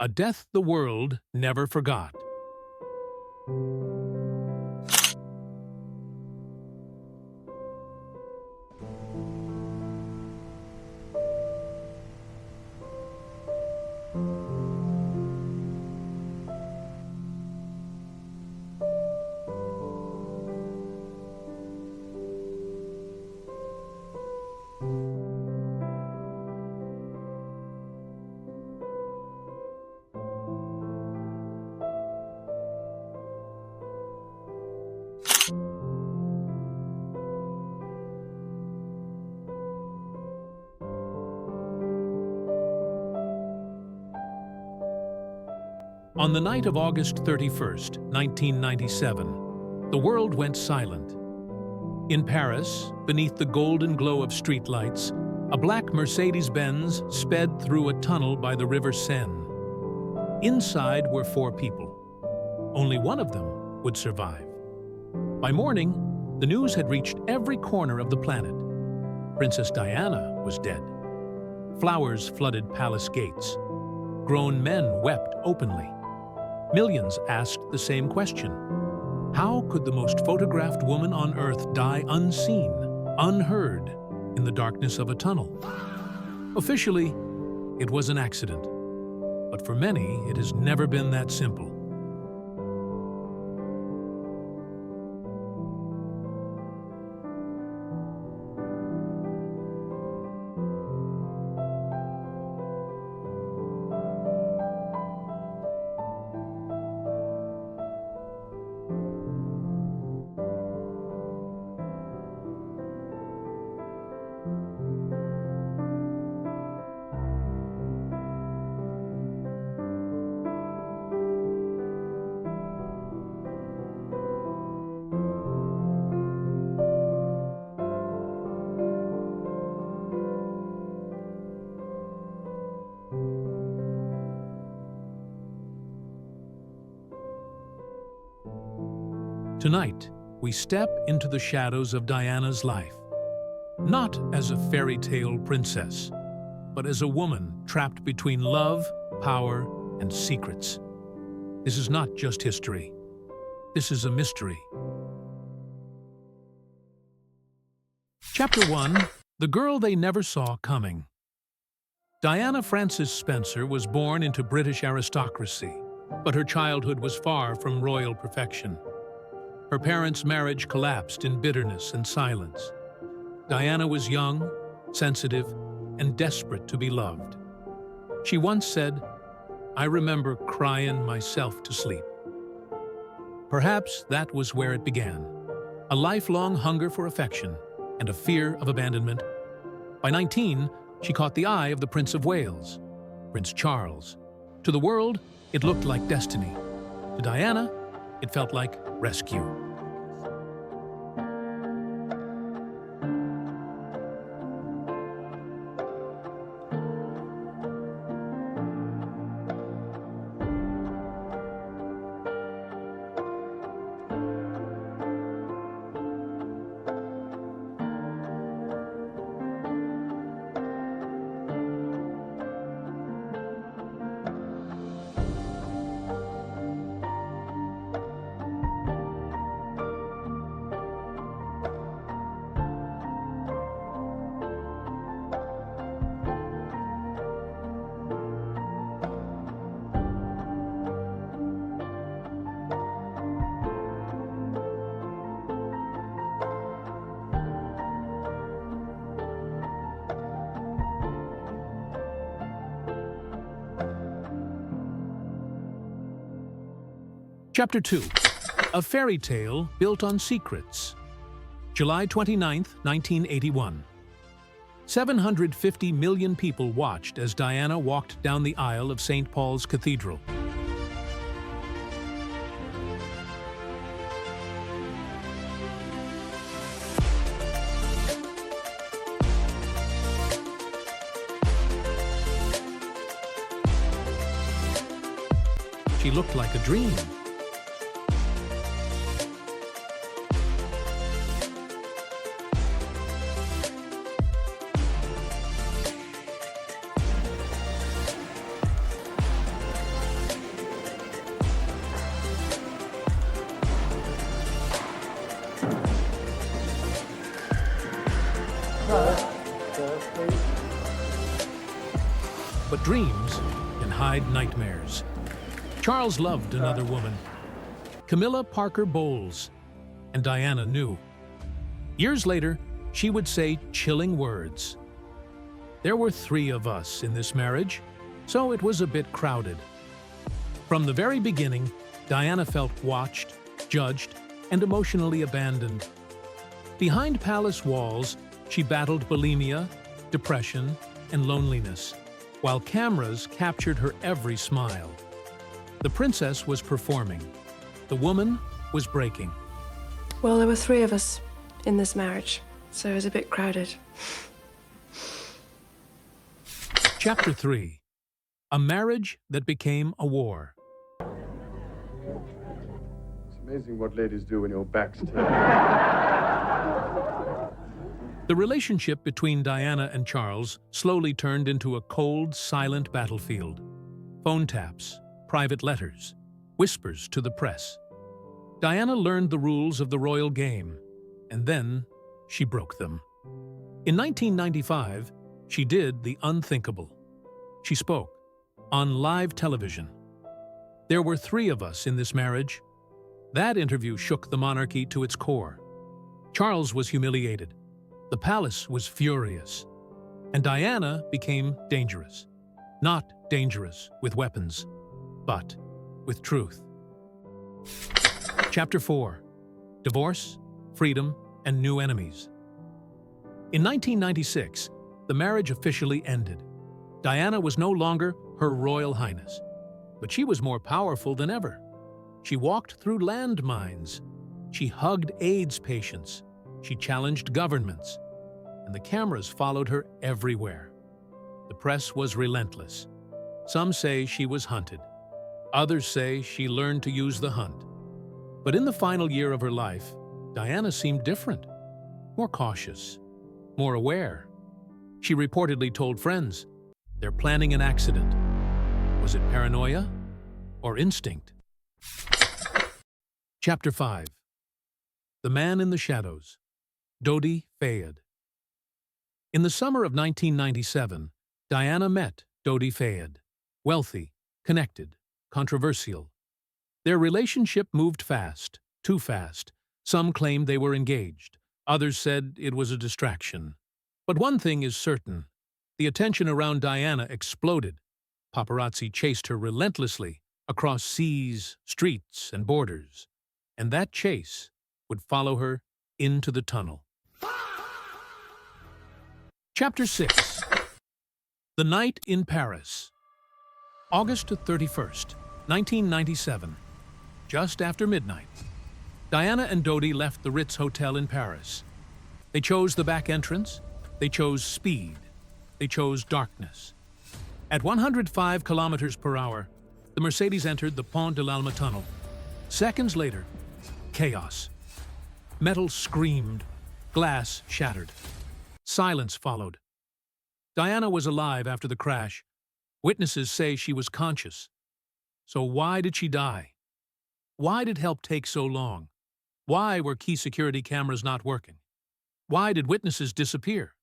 A death the world never forgot. On the night of August 31st, 1997, the world went silent. In Paris, beneath the golden glow of streetlights, a black Mercedes-Benz sped through a tunnel by the River Seine. Inside were 4 people. Only one of them would survive. By morning, the news had reached every corner of the planet. Princess Diana was dead. Flowers flooded palace gates. Grown men wept openly. Millions asked the same question. How could the most photographed woman on Earth die unseen, unheard, in the darkness of a tunnel? Officially, it was an accident. But for many, it has never been that simple. Tonight, we step into the shadows of Diana's life, not as a fairy tale princess, but as a woman trapped between love, power, and secrets. This is not just history. This is a mystery. Chapter 1: The Girl They Never Saw Coming. Diana Frances Spencer was born into British aristocracy, but her childhood was far from royal perfection. Her parents' marriage collapsed in bitterness and silence. Diana was young, sensitive, and desperate to be loved. She once said, "I remember crying myself to sleep." Perhaps that was where it began, a lifelong hunger for affection and a fear of abandonment. By 19, she caught the eye of the Prince of Wales, Prince Charles. To the world, it looked like destiny. To Diana, it felt like rescue. Chapter 2: A Fairy Tale Built on Secrets. July 29, 1981. 750 million people watched as Diana walked down the aisle of St. Paul's Cathedral. She looked like a dream. dreams can hide nightmares. Charles loved another woman, Camilla Parker Bowles, and Diana knew. Years later, she would say chilling words. There were 3 of us in this marriage, so it was a bit crowded. From the very beginning, Diana felt watched, judged, and emotionally abandoned. Behind palace walls, she battled bulimia, depression, and loneliness, while cameras captured her every smile. The princess was performing. The woman was breaking. Well, there were 3 of us in this marriage, so it was a bit crowded. Chapter 3. A marriage that became a war. It's amazing what ladies do when your back's turned. The relationship between Diana and Charles slowly turned into a cold, silent battlefield. Phone taps, private letters, whispers to the press. Diana learned the rules of the royal game, and then she broke them. In 1995, she did the unthinkable. She spoke on live television. There were 3 of us in this marriage. That interview shook the monarchy to its core. Charles was humiliated. The palace was furious. And Diana became dangerous. Not dangerous with weapons, but with truth. Chapter 4. Divorce, Freedom, and New Enemies. In 1996, the marriage officially ended. Diana was no longer Her Royal Highness, but she was more powerful than ever. She walked through landmines. She hugged AIDS patients. She challenged governments. And the cameras followed her everywhere. The press was relentless. Some say she was hunted. Others say she learned to use the hunt. But in the final year of her life, Diana seemed different, more cautious, more aware. She reportedly told friends, "They're planning an accident." Was it paranoia or instinct? Chapter 5. The Man in the Shadows. Dodi Fayed. In the summer of 1997, Diana met Dodi Fayed. Wealthy, connected, controversial. Their relationship moved fast, too fast. Some claimed they were engaged. Others said it was a distraction. But one thing is certain. The attention around Diana exploded. Paparazzi chased her relentlessly across seas, streets, and borders. And that chase would follow her into the tunnel. Chapter 6. The Night in Paris. August 31st, 1997. Just after midnight, Diana and Dodi left the Ritz Hotel in Paris. They chose the back entrance. They chose speed. They chose darkness. At 105 kilometers per hour, the Mercedes entered the Pont de l'Alma tunnel. Seconds later, chaos. Metal screamed. Glass shattered. Silence followed. Diana was alive after the crash. Witnesses say she was conscious. So why did she die? Why did help take so long? Why were key security cameras not working? Why did witnesses disappear?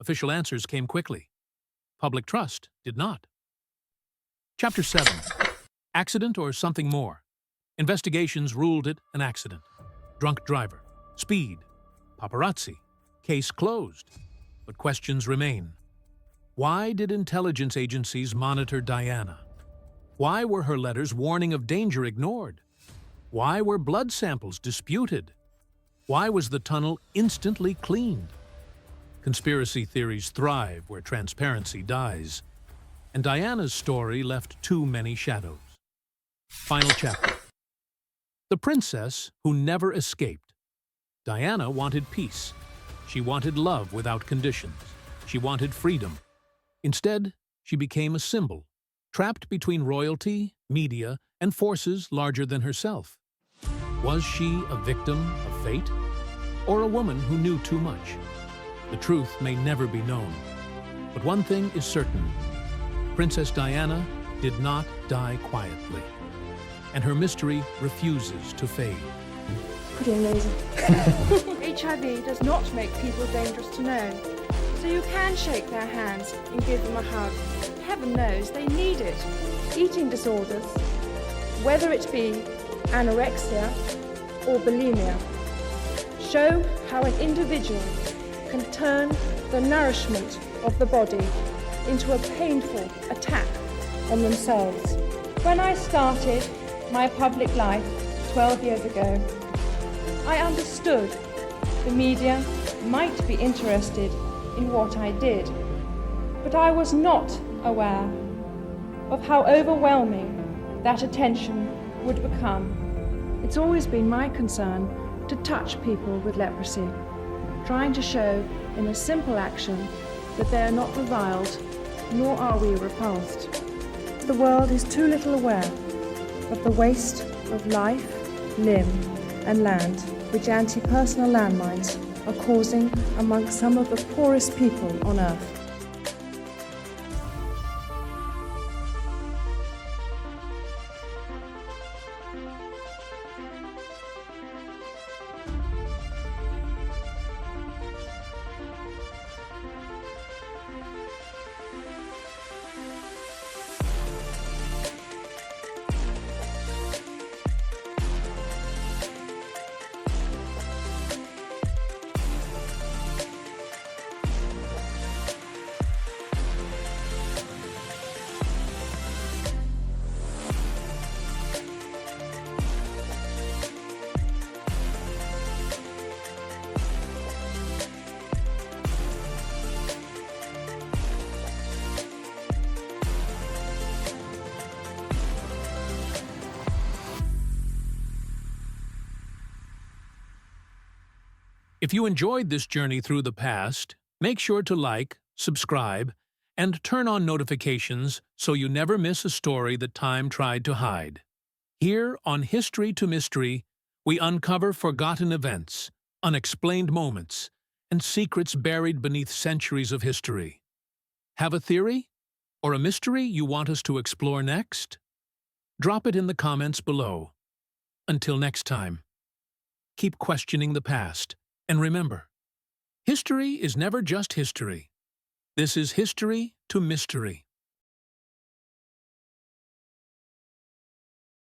Official answers came quickly. Public trust did not. Chapter 7. Accident or something more. Investigations ruled it an accident. Drunk driver. Speed. Paparazzi. Case closed. But questions remain. Why did intelligence agencies monitor Diana? Why were her letters warning of danger ignored? Why were blood samples disputed? Why was the tunnel instantly cleaned? Conspiracy theories thrive where transparency dies. And Diana's story left too many shadows. Final chapter. The princess who never escaped. Diana wanted peace. She wanted love without conditions. She wanted freedom. Instead, she became a symbol, trapped between royalty, media, and forces larger than herself. Was she a victim of fate? Or a woman who knew too much? The truth may never be known. But one thing is certain. Princess Diana did not die quietly. And her mystery refuses to fade. Pretty amazing. HIV does not make people dangerous to know, so you can shake their hands and give them a hug. heaven knows they need it. Eating disorders, whether it be anorexia or bulimia, show how an individual can turn the nourishment of the body into a painful attack on themselves. When I started my public life 12 years ago, I understood the media might be interested in what I did, but I was not aware of how overwhelming that attention would become. It's always been my concern to touch people with leprosy, trying to show in a simple action that they are not reviled, nor are we repulsed. The world is too little aware of the waste of life, limb, and land which anti-personnel landmines are causing amongst some of the poorest people on Earth. If you enjoyed this journey through the past, make sure to like, subscribe, and turn on notifications so you never miss a story that time tried to hide. Here on History to Mystery, we uncover forgotten events, unexplained moments, and secrets buried beneath centuries of history. Have a theory? Or a mystery you want us to explore next? Drop it in the comments below. Until next time, keep questioning the past. And remember, history is never just history. This is History to Mystery.